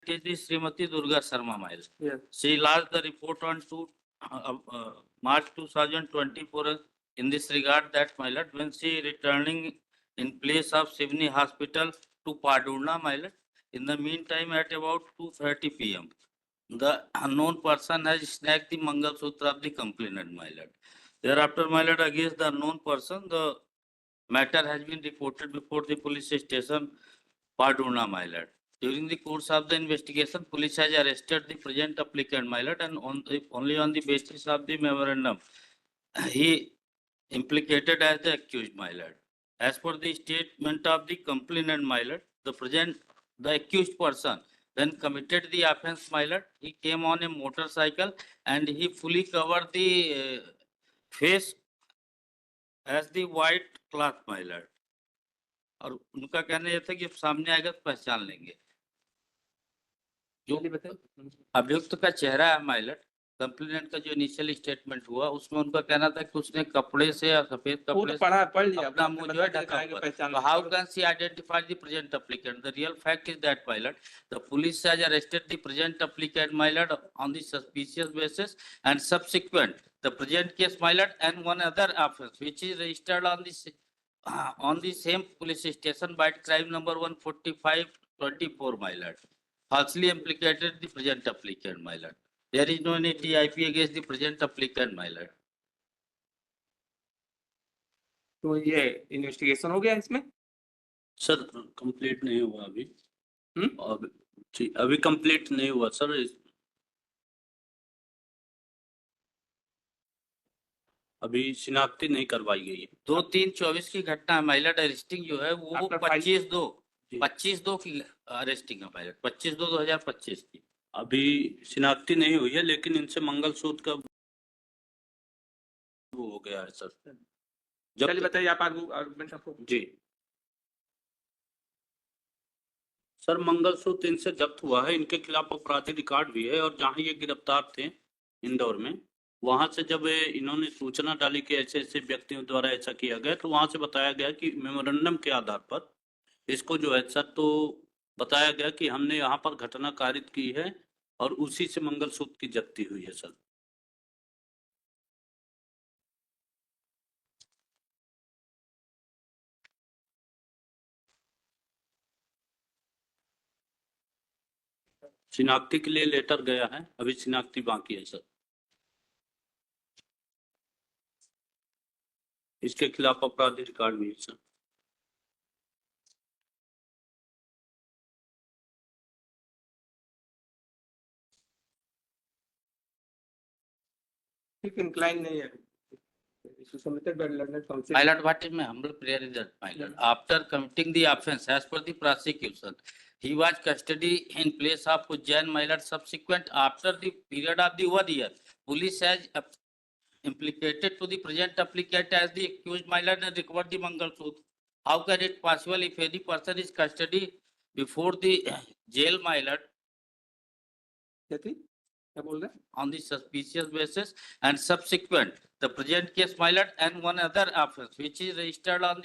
is the Srimati Durga Sharma, my lord. Yes. She lodged the report on March 2024 in this regard that, my lord, when she returning in place of Sivni Hospital to Padurna, my lord, in the meantime at about 2:30 p.m. the unknown person has snagged the Mangal Sutra of the complainant, my lord. Thereafter, my lord, against the unknown person, the matter has been reported before the police station, Padurna, my lord. During the course of the investigation, police has arrested the present applicant, my lord, and only on the basis of the memorandum, he implicated as the accused, my lord. As per the statement of the complainant, my lord, the accused person, when committed the offence, my lord, he came on a motorcycle and he fully covered the face as the white cloth, my lord. और उनका कहना यह था कि सामने आएगा तो पहचान लेंगे। जो अभियुक्त का चेहरा है, my lord, कंप्लेनेंट का जो इनिशियल स्टेटमेंट हुआ उसमें उनका कहना था कि उसने कपड़े से या सफेद कपड़े से अपना मुंह जो है ढका हुआ है। So how can she identify the present applicant? The real fact is that, my lord, the police has arrested the present applicant, my lord, on the suspicious basis, and subsequent the present case, my lord, and one other offence which is registered on the same police station by crime number 145/24, my lord, falsely implicated the present applicant, my lord. There is no any TIP against the present applicant, my lord. तो ये investigation हो गया इसमें? Sir complete नहीं हुआ अभी। जी अभी complete नहीं हुआ सर। अभी शिनाख्ती नहीं करवाई गई है। 2/3/24 की घटना है, my lord। अरेस्टिंग जो है वो 25/2 की अरेस्टिंग है, my lord। 25/2/2025 की। अभी शिनाख्ती नहीं हुई है, लेकिन इनसे मंगलसूत्र का वो हो गया है सर। चलिए बताइए आप आर्गुमेंट आपको। जी सर, मंगलसूत्र इनसे जब्त हुआ है, इनके खिलाफ आपराधिक रिकॉर्ड भी है, और जहां ये गिरफ्तार थे इंदौर में, वहां से जब इन्होंने सूचना डाली कि ऐसे ऐसे व्यक्तियों द्वारा ऐसा किया गया, तो वहां से बताया गया कि मेमोरेंडम के आधार पर इसको जो है सर, तो बताया गया कि हमने यहाँ पर घटना कारित की है और उसी से मंगलसूत्र की जब्ती हुई है सर। शिनाख्ती के लिए लेटर गया है, अभी शिनाख्ती बाकी है सर। इसके खिलाफ आपराधिक रिकॉर्ड भी है सर। inclined नहीं है। Submitted by London Council. My lord, what is my humble prayer is that, my lord, after committing the offence as per the prosecution, he was custody in place of Ujjain, my lord. Subsequent after the period of the 1 year, police has implicated to the present applicant as the accused, my lord, and recovered the Mangalsutra. How can it possible if any person is custody before the jail, my lord, क्या बोल रहे हैं? on the suspicious basis, and subsequent the present case, my lord, and one other offence which is registered on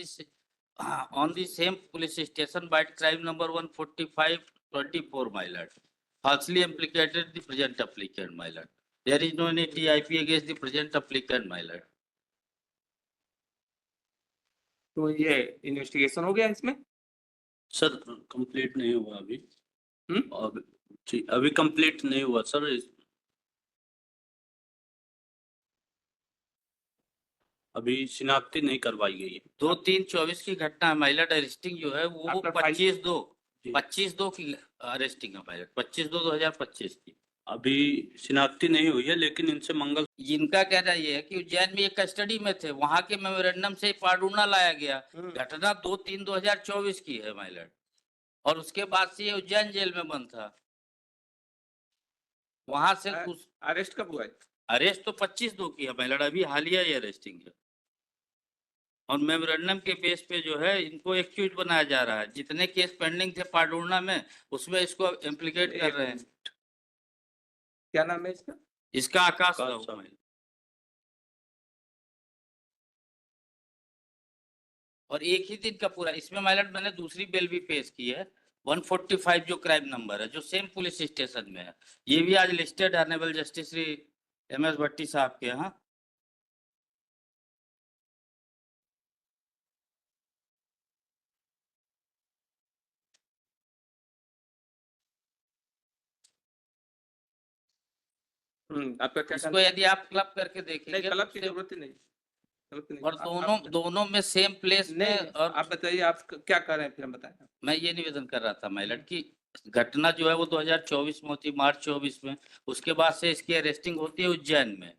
the same police station by crime number 145/24, my lord, falsely implicated the present applicant, my lord. There is no any TIP against the present applicant, my lord. तो ये investigation हो गया इसमें? Sir complete नहीं हुआ अभी। जी अभी complete नहीं हुआ सर। अभी शिनाख्ती नहीं करवाई गई है। 2/3/24 की घटना है, my lord। अरेस्टिंग जो है वो 25/2 की अरेस्टिंग है, my lord। 25/2/2025 की। अभी शिनाख्ती नहीं हुई है, लेकिन इनसे इनका कहना ये है कि उज्जैन में एक कस्टडी में थे, वहां के मेमोरेंडम से पाडूना लाया गया। घटना 2/3/2024 की है, my lord, और उसके बाद से ये उज्जैन जेल में बंद था। वहां से अरेस्ट कब हुआ है? अरेस्ट तो 25/2 की है, my lord। अभी हालिया ये अरेस्टिंग है, और मेमोरेंडम के बेस पे जो है इनको एक्यूज बनाया जा रहा है। जितने केस पेंडिंग थे पाडूना में, उसमें इसको इम्प्लीकेट कर रहे हैं। क्या नाम है इसका? इसका आकाश राव। और एक ही दिन का पूरा, इसमें my lord मैंने दूसरी बेल भी पेश की है। 145 जो क्राइम नंबर है जो सेम पुलिस स्टेशन में है, ये भी आज listed honourable justice Shri MS भट्टी साहब के यहाँ। आपका क्या इसको कहना है? यदि आप क्लब करके नहीं, देखेंगे क्लब तो की सेम- जरूरत ही नहीं, जरूरत ही नहीं। और दोनों में सेम प्लेस नहीं, में। और आप बताइए आप क्या कर रहे हैं, फिर हम बताएं। मैं ये निवेदन कर रहा था माइलट की घटना जो है वो 2024 में होती, मार्च 24 में। उसके बाद से इसकी अरेस्टिंग होती है उज्जैन में।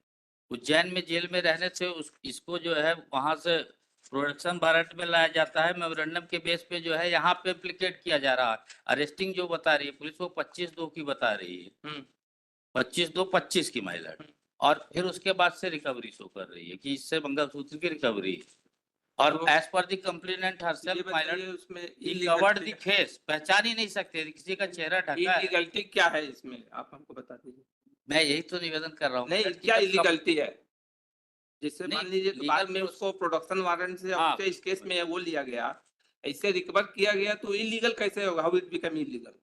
उज्जैन में जेल में रहने से इसको जो है वहां से प्रोडक्शन वारंट में लाया जाता है, मेमोरेंडम के बेस पे जो है यहाँ पे एप्लीकेट किया जा रहा है। अरेस्टिंग जो बता रही है पुलिस वो 25/2 की बता रही है, 25/2/25 की माइलट। और फिर उसके बाद से रिकवरी शो कर रही है कि इससे मंगलसूत्र की रिकवरी। और तो एज पर द कंप्लेनेंट ये हरसेल्फ बताइए माइलट उसमें कवर्ड द फेस, पहचान ही नहीं सकते, किसी का चेहरा ढका है। इलीगलिटी क्या है इसमें, आप हमको बता दीजिए। मैं यही तो निवेदन कर रहा हूँ नहीं, माइलट, कि क्या जब इलीगलिटी है? जिससे नहीं, मान लीजिए कि legal बाद में तो- उसको प्रोडक्शन वारंट से हाँ। उससे इस केस में वो लिया गया, ऐसे रिकवर किया गया, तो इलीगल कैसे होगा? How it become illegal?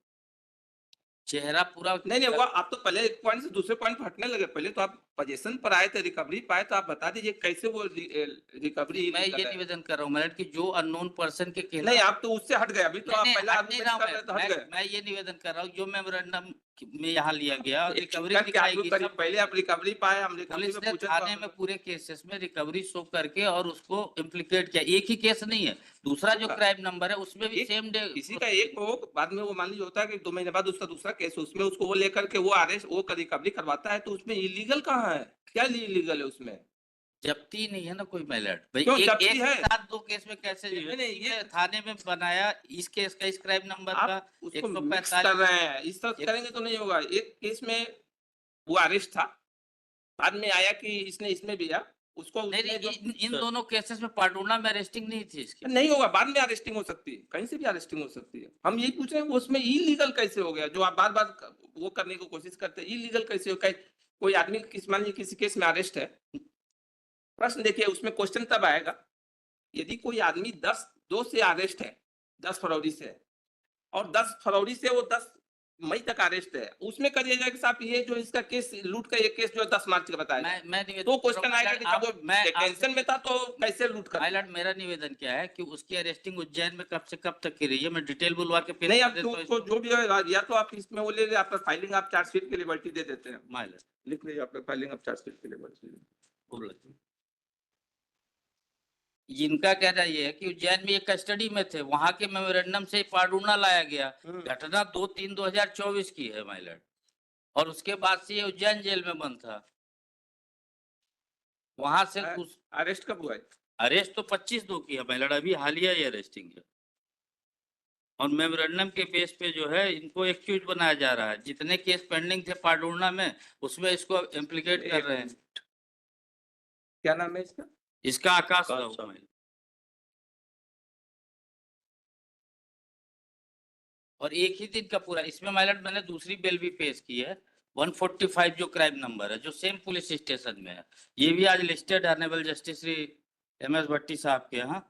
चेहरा पूरा नहीं, वो आप तो पहले एक पॉइंट से दूसरे पॉइंट पर हटने लगे। पहले तो आप पोजीशन पर आए थे, रिकवरी पाए, तो आप बता दीजिए कैसे वो रिकवरी मैं ये निवेदन कर रहा हूँ माइलट कि जो अननोन पर्सन के खिलाफ। नहीं, आप तो उससे हट गए। अभी तो आप नहीं, पहला हट नहीं आरोप रहा हूँ कर रहे तो हट गए। मैं ये निवेदन कर रहा हूँ जो मेमोरेंडम में यहाँ लिया गया और रिकवरी करके आप दिखाई लोग गई करिए, सब। पहले आप रिकवरी पाए, हम रिकवरी पुलिस में ने पूछे तो थाने आप- में पूरे केसेस में रिकवरी शो करके और उसको इम्प्लीकेट किया। एक ही केस नहीं है, दूसरा जो क्राइम नंबर है उसमें भी सेम डे किसी का एक हो, बाद में वो मान लीजिए होता है कि 2 महीने बाद उसका दूसरा केस, उसमें उसको वो लेकर के वो अरेस्ट वो रिकवरी करवाता है, तो उसमें इलीगल कहाँ है? क्या इलीगल है उसमें? जब्ती नहीं है ना कोई माइलट भाई। क्यों एक जब्ती एक है? के साथ 2 केस में कैसे नहीं, ये थाने में बनाया इस केस का, इस क्राइम नंबर का आप उसको मिक्स 145। कर रहे हैं। इस तरह करेंगे तो नहीं होगा। एक केस में वो अरेस्ट था, बाद में आया कि इसने इसमें भी दिया उसको, नहीं उसमें जो इन दोनों केसेस में पाडूना में अरेस्टिंग नहीं थी इसकी। नहीं होगा, बाद में अरेस्टिंग हो सकती है, कहीं से भी अरेस्टिंग हो सकती है। हम यही पूछ रहे हैं उसमें इलीगल कैसे हो गया, जो आप बार बार वो करने की कोशिश करते हैं, इलीगल कैसे हो? कोई आदमी मान लीजिए किसी केस में अरेस्ट है, प्रश्न देखिए उसमें क्वेश्चन तब आएगा यदि कोई आदमी 2 से अरेस्ट है, 10 फरवरी से, और 10 फरवरी से वो 10 मई तक अरेस्ट है, उसमें करिए जाए कि साहब ये जो इसका केस लूट का, ये केस जो 10 मार्च का बताया जाए, मैं निवेदन तो कर रहा क्वेश्चन हूँ, आएगा कि माइलट, जब वो मैं डिटेंशन में था तो कैसे लूट कर माइलट मेरा निवेदन क्या है कि उसकी अरेस्टिंग उज्जैन में कब से कब तक की रही है, मैं डिटेल बुलवा के पेश नहीं, कर आप देता हूँ तो जो भी है, या तो आप इसमें वो ले ले, आपका फाइलिंग आप चार्जशीट के लिबर्टी दे देते हैं, माइलट। लिख लीजिए आपका फाइलिंग आप चार्जशीट के लिबर्टी। जिनका कहना ये है कि उज्जैन में ये कस्टडी में थे, वहां के मेमोरेंडम से पाडूना लाया गया। घटना 2/3/2024 की है माइलट, और उसके बाद से ये उज्जैन जेल में बंद था। वहां से अरेस्ट कब हुआ है? अरेस्ट तो 25/2 की है माइलट, अभी हालिया ये अरेस्टिंग है। और मेमोरेंडम के बेस पे जो है इनको एक्यूज बनाया जा रहा है। जितने केस पेंडिंग थे पाडूना में उसमें इसको इम्प्लीकेट कर रहे हैं। क्या नाम है इसका? इसका आकाश आकाश राव साहब। माइलट। और एक ही दिन का पूरा इसमें माइलट मैंने दूसरी बेल भी पेश की है, 145 जो क्राइम नंबर है जो सेम पुलिस स्टेशन में है, ये भी आज listed honourable justice Shri MS भट्टी साहब के यहाँ।